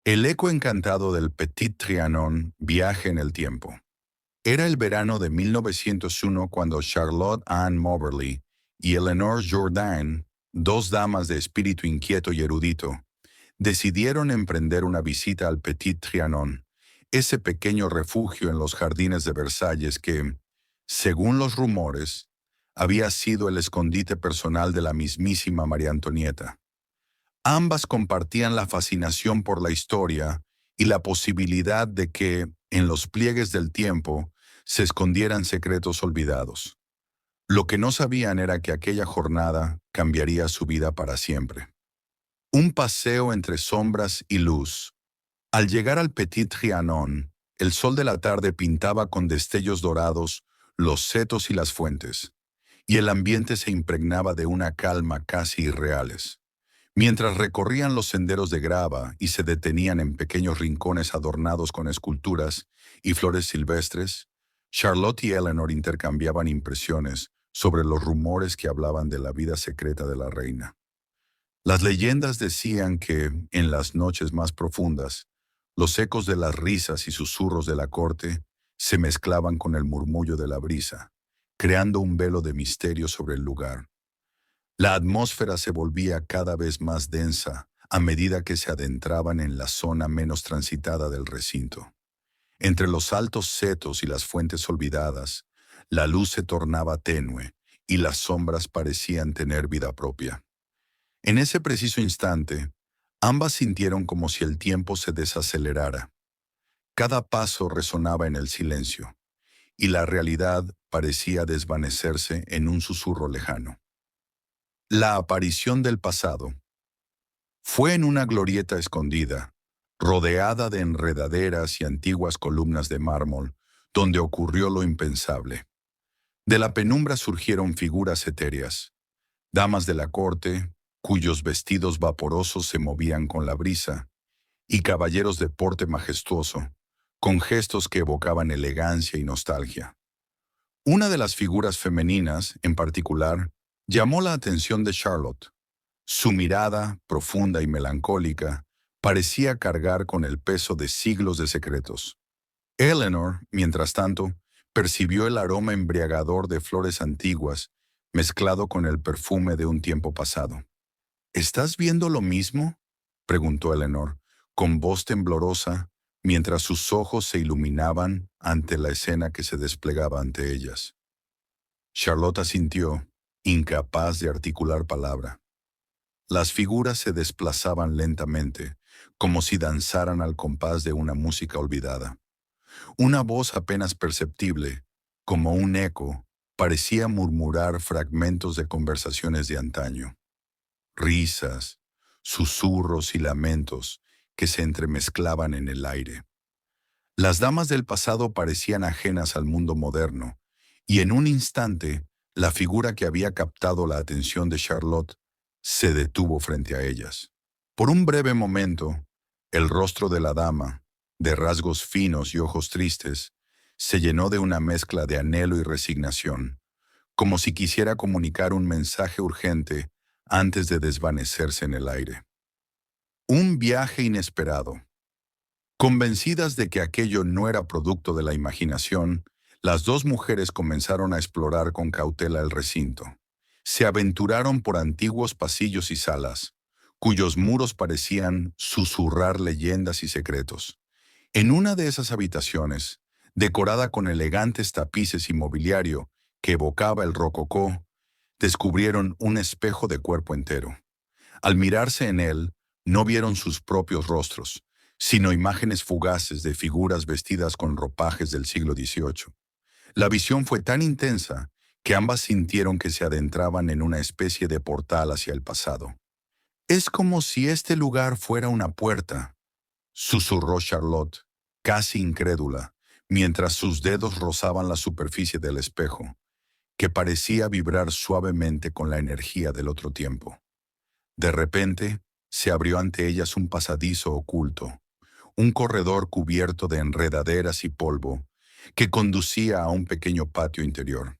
El eco encantado del Petit Trianon, viaje en el tiempo. Era el verano de 1901 cuando Charlotte Ann Moberly y Eleanor Jourdain, dos damas de espíritu inquieto y erudito, decidieron emprender una visita al Petit Trianon, ese pequeño refugio en los jardines de Versalles que, según los rumores, había sido el escondite personal de la mismísima María Antonieta. Ambas compartían la fascinación por la historia y la posibilidad de que, en los pliegues del tiempo, se escondieran secretos olvidados. Lo que no sabían era que aquella jornada cambiaría su vida para siempre. Un paseo entre sombras y luz. Al llegar al Petit Trianon, el sol de la tarde pintaba con destellos dorados los setos y las fuentes, y el ambiente se impregnaba de una calma casi irreales. Mientras recorrían los senderos de grava y se detenían en pequeños rincones adornados con esculturas y flores silvestres, Charlotte y Eleanor intercambiaban impresiones sobre los rumores que hablaban de la vida secreta de la reina. Las leyendas decían que, en las noches más profundas, los ecos de las risas y susurros de la corte se mezclaban con el murmullo de la brisa, creando un velo de misterio sobre el lugar. La atmósfera se volvía cada vez más densa a medida que se adentraban en la zona menos transitada del recinto. Entre los altos setos y las fuentes olvidadas, la luz se tornaba tenue y las sombras parecían tener vida propia. En ese preciso instante, ambas sintieron como si el tiempo se desacelerara. Cada paso resonaba en el silencio, y la realidad parecía desvanecerse en un susurro lejano. La aparición del pasado. Fue en una glorieta escondida, rodeada de enredaderas y antiguas columnas de mármol, donde ocurrió lo impensable. De la penumbra surgieron figuras etéreas, damas de la corte, cuyos vestidos vaporosos se movían con la brisa, y caballeros de porte majestuoso, con gestos que evocaban elegancia y nostalgia. Una de las figuras femeninas, en particular, llamó la atención de Charlotte. Su mirada, profunda y melancólica, parecía cargar con el peso de siglos de secretos. Eleanor, mientras tanto, percibió el aroma embriagador de flores antiguas, mezclado con el perfume de un tiempo pasado. ¿Estás viendo lo mismo?, preguntó Eleanor, con voz temblorosa, mientras sus ojos se iluminaban ante la escena que se desplegaba ante ellas. Charlotte asintió, incapaz de articular palabra. Las figuras se desplazaban lentamente, como si danzaran al compás de una música olvidada. Una voz apenas perceptible, como un eco, parecía murmurar fragmentos de conversaciones de antaño. Risas, susurros y lamentos que se entremezclaban en el aire. Las damas del pasado parecían ajenas al mundo moderno, y en un instante, la figura que había captado la atención de Charlotte se detuvo frente a ellas. Por un breve momento, el rostro de la dama, de rasgos finos y ojos tristes, se llenó de una mezcla de anhelo y resignación, como si quisiera comunicar un mensaje urgente antes de desvanecerse en el aire. Un viaje inesperado. Convencidas de que aquello no era producto de la imaginación, las dos mujeres comenzaron a explorar con cautela el recinto. Se aventuraron por antiguos pasillos y salas, cuyos muros parecían susurrar leyendas y secretos. En una de esas habitaciones, decorada con elegantes tapices y mobiliario que evocaba el rococó, descubrieron un espejo de cuerpo entero. Al mirarse en él, no vieron sus propios rostros, sino imágenes fugaces de figuras vestidas con ropajes del siglo XVIII. La visión fue tan intensa que ambas sintieron que se adentraban en una especie de portal hacia el pasado. «Es como si este lugar fuera una puerta», susurró Charlotte, casi incrédula, mientras sus dedos rozaban la superficie del espejo, que parecía vibrar suavemente con la energía del otro tiempo. De repente, se abrió ante ellas un pasadizo oculto, un corredor cubierto de enredaderas y polvo, que conducía a un pequeño patio interior.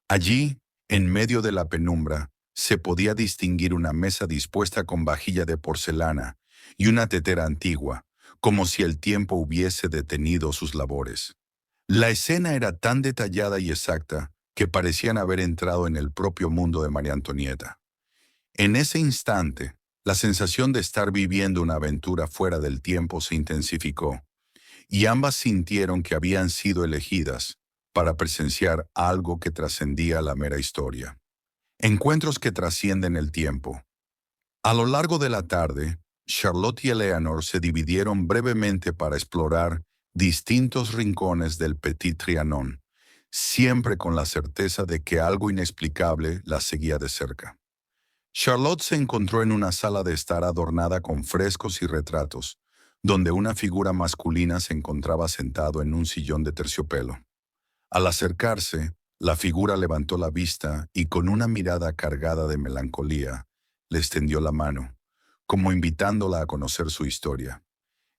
Allí, en medio de la penumbra, se podía distinguir una mesa dispuesta con vajilla de porcelana y una tetera antigua, como si el tiempo hubiese detenido sus labores. La escena era tan detallada y exacta que parecían haber entrado en el propio mundo de María Antonieta. En ese instante, la sensación de estar viviendo una aventura fuera del tiempo se intensificó, y ambas sintieron que habían sido elegidas para presenciar algo que trascendía la mera historia. Encuentros que trascienden el tiempo. A lo largo de la tarde, Charlotte y Eleanor se dividieron brevemente para explorar distintos rincones del Petit Trianon, siempre con la certeza de que algo inexplicable las seguía de cerca. Charlotte se encontró en una sala de estar adornada con frescos y retratos, donde una figura masculina se encontraba sentado en un sillón de terciopelo. Al acercarse, la figura levantó la vista y con una mirada cargada de melancolía, le extendió la mano, como invitándola a conocer su historia.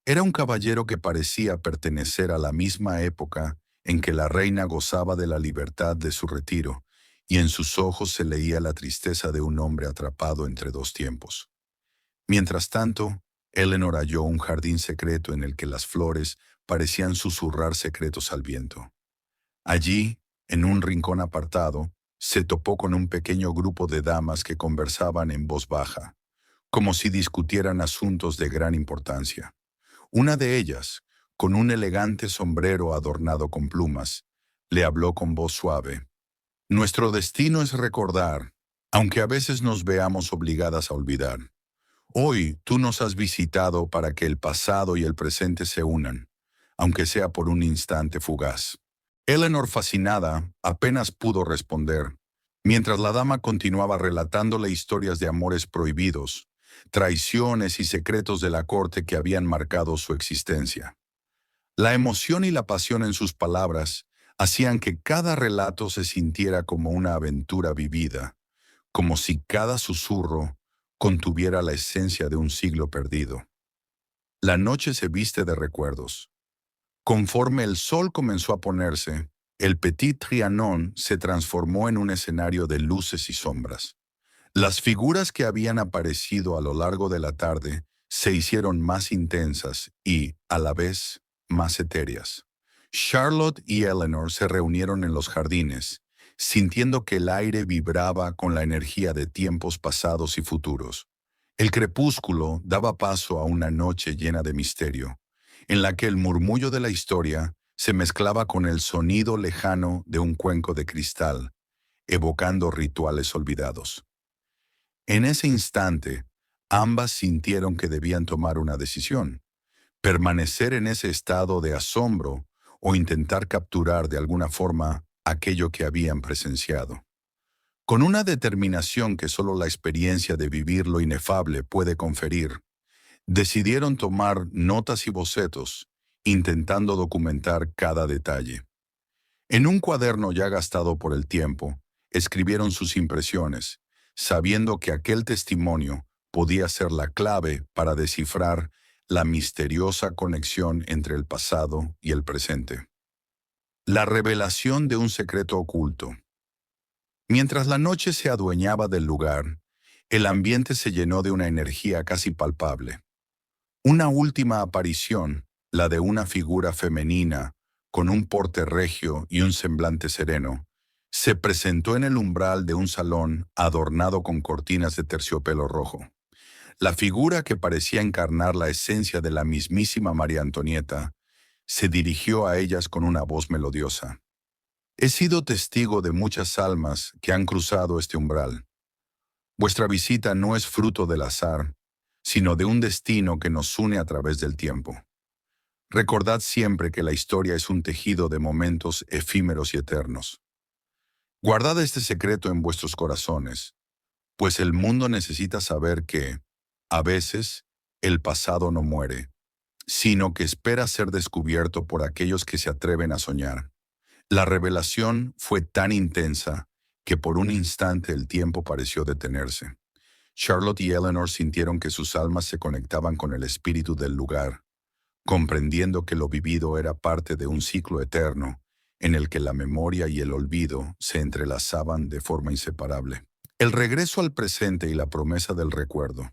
Era un caballero que parecía pertenecer a la misma época en que la reina gozaba de la libertad de su retiro, y en sus ojos se leía la tristeza de un hombre atrapado entre dos tiempos. Mientras tanto, Eleanor halló un jardín secreto en el que las flores parecían susurrar secretos al viento. Allí, en un rincón apartado, se topó con un pequeño grupo de damas que conversaban en voz baja, como si discutieran asuntos de gran importancia. Una de ellas, con un elegante sombrero adornado con plumas, le habló con voz suave. Nuestro destino es recordar, aunque a veces nos veamos obligadas a olvidar. Hoy tú nos has visitado para que el pasado y el presente se unan, aunque sea por un instante fugaz. Eleanor, fascinada, apenas pudo responder, mientras la dama continuaba relatándole historias de amores prohibidos, traiciones y secretos de la corte que habían marcado su existencia. La emoción y la pasión en sus palabras hacían que cada relato se sintiera como una aventura vivida, como si cada susurro contuviera la esencia de un siglo perdido. La noche se viste de recuerdos. Conforme el sol comenzó a ponerse, el Petit Trianon se transformó en un escenario de luces y sombras. Las figuras que habían aparecido a lo largo de la tarde se hicieron más intensas y, a la vez, más etéreas. Charlotte y Eleanor se reunieron en los jardines, sintiendo que el aire vibraba con la energía de tiempos pasados y futuros. El crepúsculo daba paso a una noche llena de misterio, en la que el murmullo de la historia se mezclaba con el sonido lejano de un cuenco de cristal, evocando rituales olvidados. En ese instante, ambas sintieron que debían tomar una decisión: permanecer en ese estado de asombro o intentar capturar de alguna forma aquello que habían presenciado. Con una determinación que solo la experiencia de vivir lo inefable puede conferir, decidieron tomar notas y bocetos, intentando documentar cada detalle. En un cuaderno ya gastado por el tiempo, escribieron sus impresiones, sabiendo que aquel testimonio podía ser la clave para descifrar la misteriosa conexión entre el pasado y el presente. La revelación de un secreto oculto. Mientras la noche se adueñaba del lugar, el ambiente se llenó de una energía casi palpable. Una última aparición, la de una figura femenina, con un porte regio y un semblante sereno, se presentó en el umbral de un salón adornado con cortinas de terciopelo rojo. La figura, que parecía encarnar la esencia de la mismísima María Antonieta, se dirigió a ellas con una voz melodiosa. He sido testigo de muchas almas que han cruzado este umbral. Vuestra visita no es fruto del azar, sino de un destino que nos une a través del tiempo. Recordad siempre que la historia es un tejido de momentos efímeros y eternos. Guardad este secreto en vuestros corazones, pues el mundo necesita saber que, a veces, el pasado no muere, sino que espera ser descubierto por aquellos que se atreven a soñar. La revelación fue tan intensa que por un instante el tiempo pareció detenerse. Charlotte y Eleanor sintieron que sus almas se conectaban con el espíritu del lugar, comprendiendo que lo vivido era parte de un ciclo eterno en el que la memoria y el olvido se entrelazaban de forma inseparable. El regreso al presente y la promesa del recuerdo.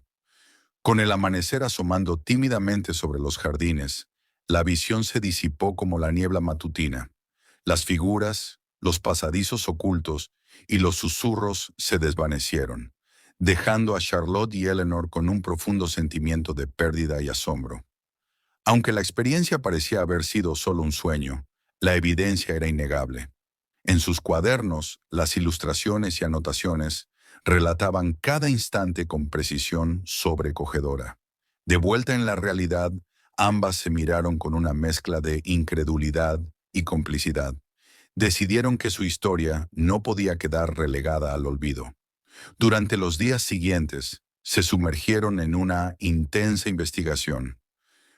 Con el amanecer asomando tímidamente sobre los jardines, la visión se disipó como la niebla matutina. Las figuras, los pasadizos ocultos y los susurros se desvanecieron, dejando a Charlotte y Eleanor con un profundo sentimiento de pérdida y asombro. Aunque la experiencia parecía haber sido solo un sueño, la evidencia era innegable. En sus cuadernos, las ilustraciones y anotaciones relataban cada instante con precisión sobrecogedora. De vuelta en la realidad, ambas se miraron con una mezcla de incredulidad y complicidad. Decidieron que su historia no podía quedar relegada al olvido. Durante los días siguientes, se sumergieron en una intensa investigación,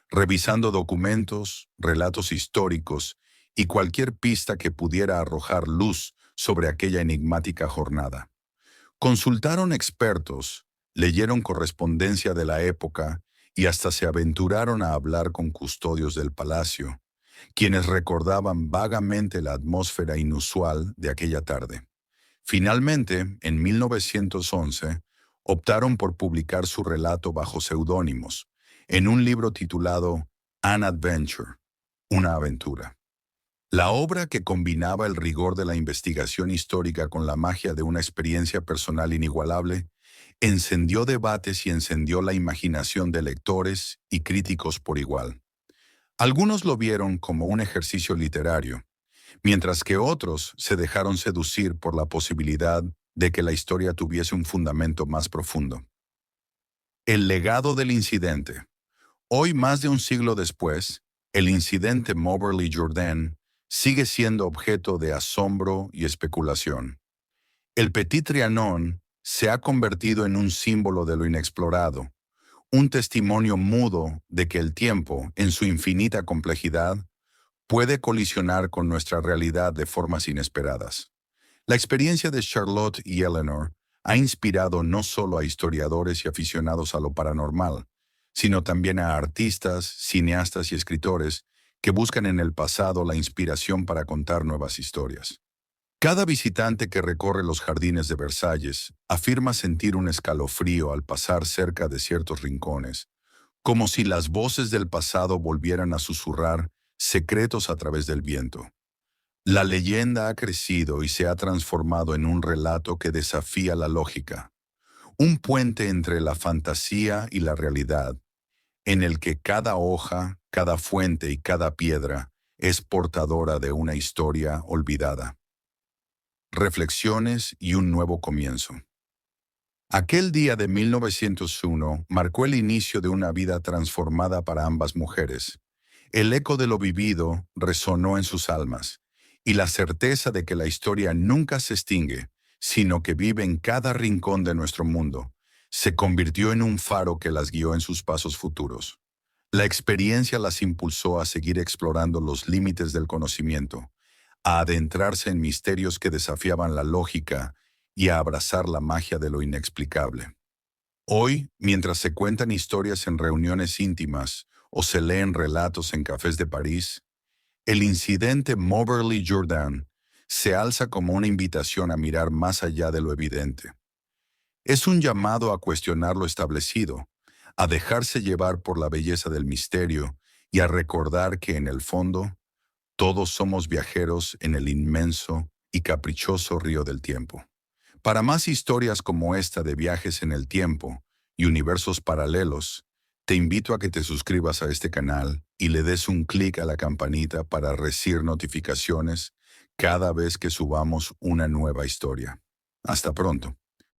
revisando documentos, relatos históricos y cualquier pista que pudiera arrojar luz sobre aquella enigmática jornada. Consultaron expertos, leyeron correspondencia de la época y hasta se aventuraron a hablar con custodios del palacio, quienes recordaban vagamente la atmósfera inusual de aquella tarde. Finalmente, en 1911, optaron por publicar su relato bajo seudónimos, en un libro titulado An Adventure, una aventura. La obra, que combinaba el rigor de la investigación histórica con la magia de una experiencia personal inigualable, encendió debates y encendió la imaginación de lectores y críticos por igual. Algunos lo vieron como un ejercicio literario, mientras que otros se dejaron seducir por la posibilidad de que la historia tuviese un fundamento más profundo. El legado del incidente. Hoy, más de un siglo después, el incidente Moberly Jourdain sigue siendo objeto de asombro y especulación. El Petit Trianon se ha convertido en un símbolo de lo inexplorado, un testimonio mudo de que el tiempo, en su infinita complejidad, puede colisionar con nuestra realidad de formas inesperadas. La experiencia de Charlotte y Eleanor ha inspirado no solo a historiadores y aficionados a lo paranormal, sino también a artistas, cineastas y escritores que buscan en el pasado la inspiración para contar nuevas historias. Cada visitante que recorre los jardines de Versalles afirma sentir un escalofrío al pasar cerca de ciertos rincones, como si las voces del pasado volvieran a susurrar secretos a través del viento. La leyenda ha crecido y se ha transformado en un relato que desafía la lógica, un puente entre la fantasía y la realidad, en el que cada hoja, cada fuente y cada piedra es portadora de una historia olvidada. Reflexiones y un nuevo comienzo. Aquel día de 1901 marcó el inicio de una vida transformada para ambas mujeres. El eco de lo vivido resonó en sus almas, y la certeza de que la historia nunca se extingue, sino que vive en cada rincón de nuestro mundo, se convirtió en un faro que las guió en sus pasos futuros. La experiencia las impulsó a seguir explorando los límites del conocimiento, a adentrarse en misterios que desafiaban la lógica y a abrazar la magia de lo inexplicable. Hoy, mientras se cuentan historias en reuniones íntimas o se leen relatos en cafés de París, el incidente Moberly Jourdain se alza como una invitación a mirar más allá de lo evidente. Es un llamado a cuestionar lo establecido, a dejarse llevar por la belleza del misterio y a recordar que en el fondo todos somos viajeros en el inmenso y caprichoso río del tiempo. Para más historias como esta de viajes en el tiempo y universos paralelos, te invito a que te suscribas a este canal y le des un clic a la campanita para recibir notificaciones cada vez que subamos una nueva historia. Hasta pronto.